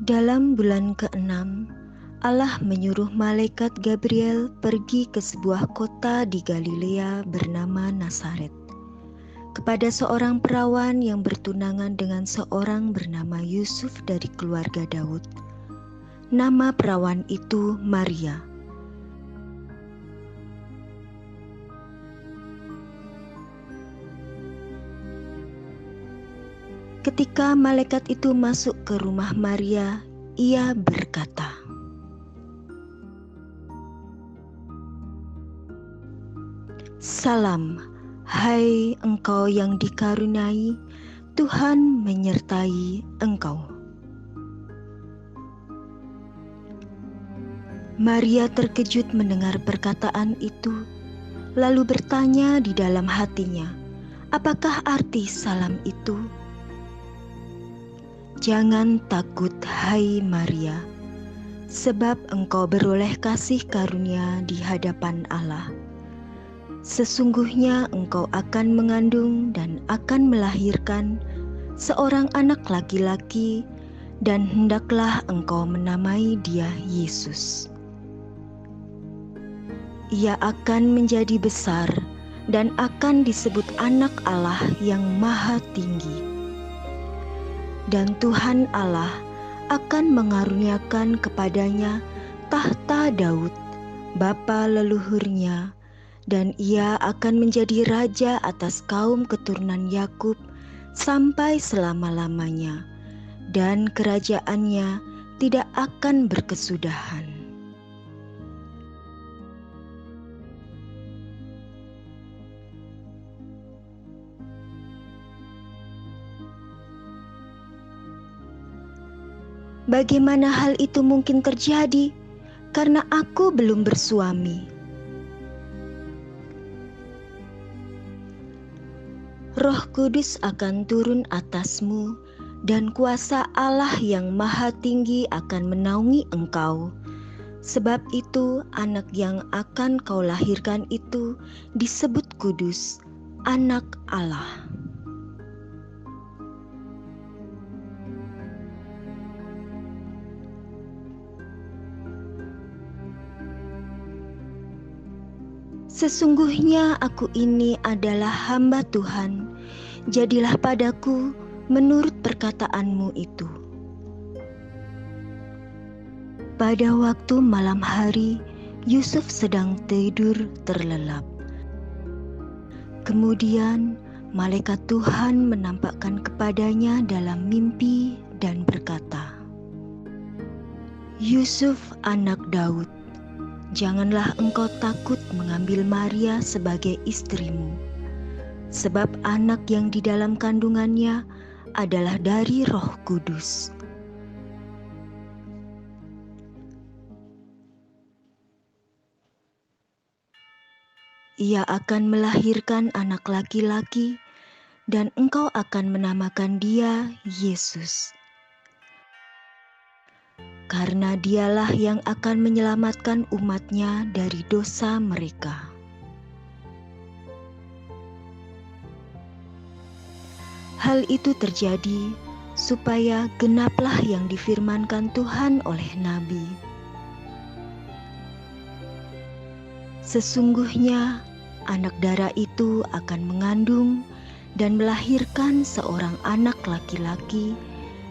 Dalam bulan ke-6, Allah menyuruh malaikat Gabriel pergi ke sebuah kota di Galilea bernama Nazaret, kepada seorang perawan yang bertunangan dengan seorang bernama Yusuf dari keluarga Daud. Nama perawan itu Maria. Ketika malaikat itu masuk ke rumah Maria, ia berkata, "Salam, hai engkau yang dikaruniai, Tuhan menyertai engkau." Maria terkejut mendengar perkataan itu, lalu bertanya di dalam hatinya, apakah arti salam itu? "Jangan takut, hai Maria, sebab engkau beroleh kasih karunia di hadapan Allah. Sesungguhnya engkau akan mengandung dan akan melahirkan seorang anak laki-laki, dan hendaklah engkau menamai dia Yesus. Ia akan menjadi besar dan akan disebut Anak Allah yang Maha Tinggi. Dan Tuhan Allah akan mengaruniakan kepadanya tahta Daud, bapa leluhurnya, dan ia akan menjadi raja atas kaum keturunan Yakub sampai selama-lamanya, dan kerajaannya tidak akan berkesudahan." "Bagaimana hal itu mungkin terjadi? Karena aku belum bersuami." "Roh Kudus akan turun atasmu, dan kuasa Allah yang Maha Tinggi akan menaungi engkau. Sebab itu anak yang akan kau lahirkan itu disebut kudus, Anak Allah." "Sesungguhnya aku ini adalah hamba Tuhan, jadilah padaku menurut perkataanmu itu." Pada waktu malam hari, Yusuf sedang tidur terlelap. Kemudian malaikat Tuhan menampakkan kepadanya dalam mimpi dan berkata, "Yusuf anak Daud, janganlah engkau takut mengambil Maria sebagai istrimu, sebab anak yang di dalam kandungannya adalah dari Roh Kudus. Ia akan melahirkan anak laki-laki, dan engkau akan menamakan dia Yesus, karena dialah yang akan menyelamatkan umatnya dari dosa mereka." Hal itu terjadi supaya genaplah yang difirmankan Tuhan oleh nabi, "Sesungguhnya anak darah itu akan mengandung dan melahirkan seorang anak laki-laki,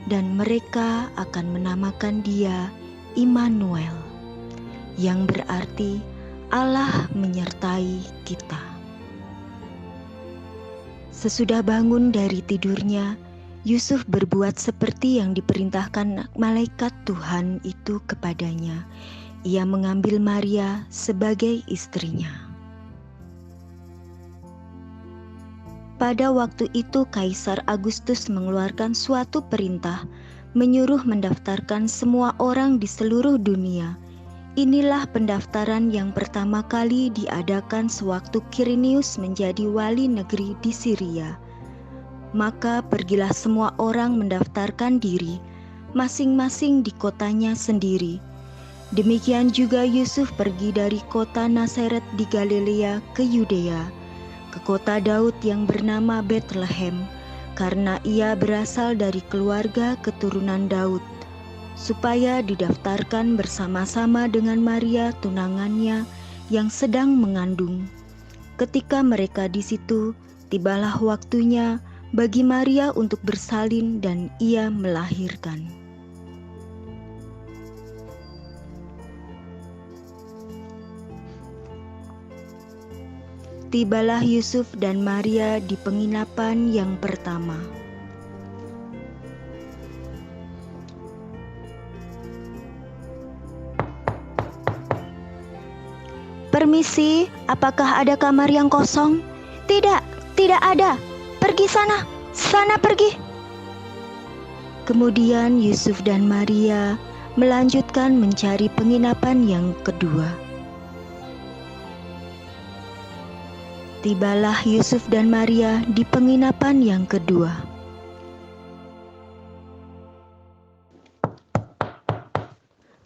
dan mereka akan menamakan dia Immanuel," yang berarti Allah menyertai kita. Sesudah bangun dari tidurnya, Yusuf berbuat seperti yang diperintahkan malaikat Tuhan itu kepadanya. Ia mengambil Maria sebagai istrinya. Pada waktu itu Kaisar Agustus mengeluarkan suatu perintah menyuruh mendaftarkan semua orang di seluruh dunia. Inilah pendaftaran yang pertama kali diadakan sewaktu Quirinius menjadi wali negeri di Syria. Maka pergilah semua orang mendaftarkan diri, masing-masing di kotanya sendiri. Demikian juga Yusuf pergi dari kota Nazaret di Galilea ke Yudea, ke kota Daud yang bernama Betlehem, karena ia berasal dari keluarga keturunan Daud, supaya didaftarkan bersama-sama dengan Maria tunangannya yang sedang mengandung. Ketika mereka di situ, tibalah waktunya bagi Maria untuk bersalin dan ia melahirkan. Tibalah Yusuf dan Maria di penginapan yang pertama. "Permisi, apakah ada kamar yang kosong?" "Tidak, tidak ada. Pergi sana, sana pergi." Kemudian Yusuf dan Maria melanjutkan mencari penginapan yang kedua. Tibalah Yusuf dan Maria di penginapan yang kedua.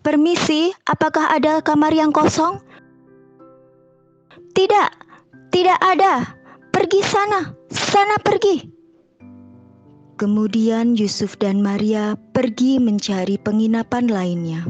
"Permisi, apakah ada kamar yang kosong?" "Tidak, tidak ada. Pergi sana, sana pergi." Kemudian Yusuf dan Maria pergi mencari penginapan lainnya.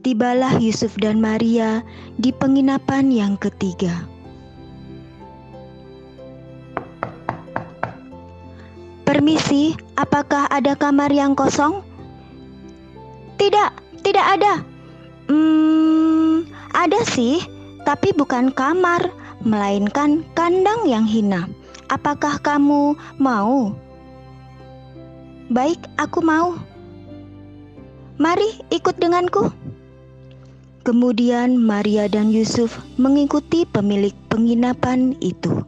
Tibalah Yusuf dan Maria di penginapan yang ketiga. "Permisi, apakah ada kamar yang kosong?" "Tidak, tidak ada." Ada sih, tapi bukan kamar, melainkan kandang yang hina. Apakah kamu mau?" "Baik, aku mau." "Mari ikut denganku." Kemudian Maria dan Yusuf mengikuti pemilik penginapan itu.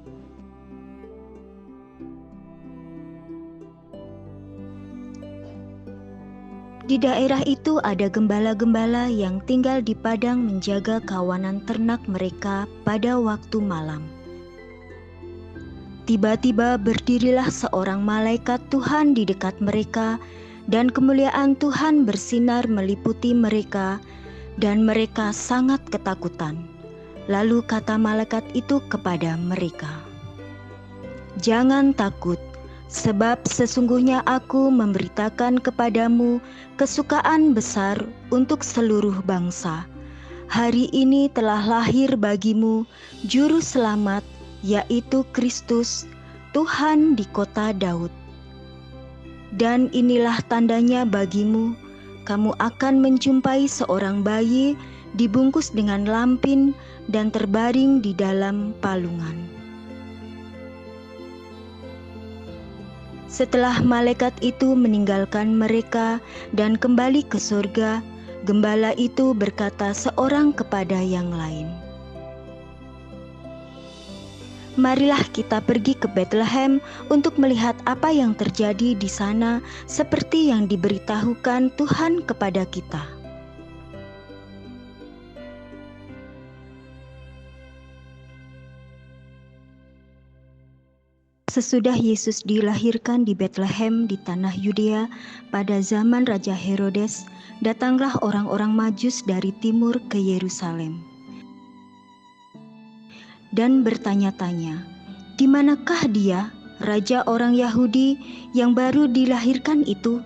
Di daerah itu ada gembala-gembala yang tinggal di padang menjaga kawanan ternak mereka pada waktu malam. Tiba-tiba berdirilah seorang malaikat Tuhan di dekat mereka, dan kemuliaan Tuhan bersinar meliputi mereka, dan mereka sangat ketakutan. Lalu kata malaikat itu kepada mereka, "Jangan takut, sebab sesungguhnya aku memberitakan kepadamu kesukaan besar untuk seluruh bangsa. Hari ini telah lahir bagimu Juru Selamat, yaitu Kristus, Tuhan di kota Daud. Dan inilah tandanya bagimu, kamu akan menjumpai seorang bayi dibungkus dengan lampin dan terbaring di dalam palungan." Setelah malaikat itu meninggalkan mereka dan kembali ke surga, gembala itu berkata seorang kepada yang lain, "Marilah kita pergi ke Betlehem untuk melihat apa yang terjadi di sana seperti yang diberitahukan Tuhan kepada kita." Sesudah Yesus dilahirkan di Betlehem di tanah Yudea pada zaman Raja Herodes, datanglah orang-orang Majus dari timur ke Yerusalem dan bertanya-tanya, "Di manakah dia, Raja orang Yahudi yang baru dilahirkan itu?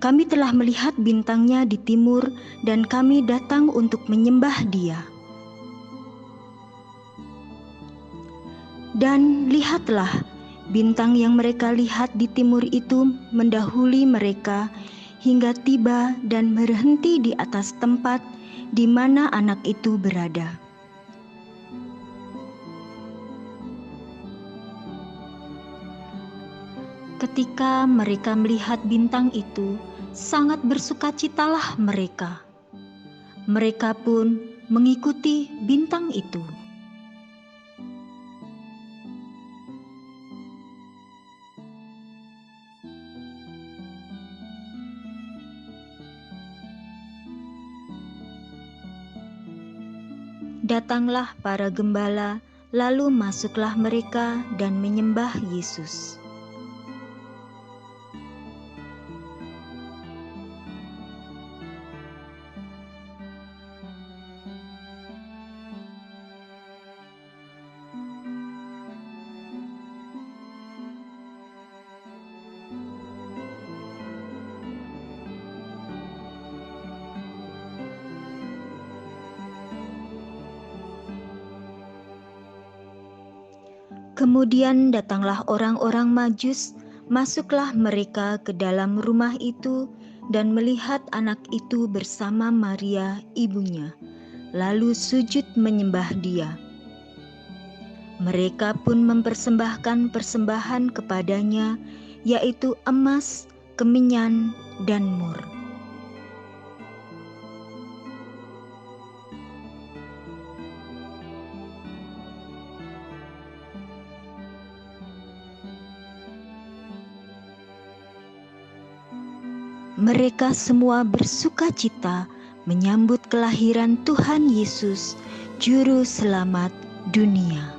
Kami telah melihat bintangnya di timur dan kami datang untuk menyembah dia." Dan lihatlah, bintang yang mereka lihat di timur itu mendahului mereka hingga tiba dan berhenti di atas tempat di mana anak itu berada. Ketika mereka melihat bintang itu, sangat bersukacitalah mereka. Mereka pun mengikuti bintang itu. Datanglah para gembala, lalu masuklah mereka dan menyembah Yesus. Kemudian datanglah orang-orang Majus, masuklah mereka ke dalam rumah itu dan melihat anak itu bersama Maria ibunya, lalu sujud menyembah dia. Mereka pun mempersembahkan persembahan kepadanya, yaitu emas, kemenyan, dan mur. Mereka semua bersukacita menyambut kelahiran Tuhan Yesus, Juru Selamat dunia.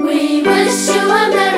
We wish you a Merry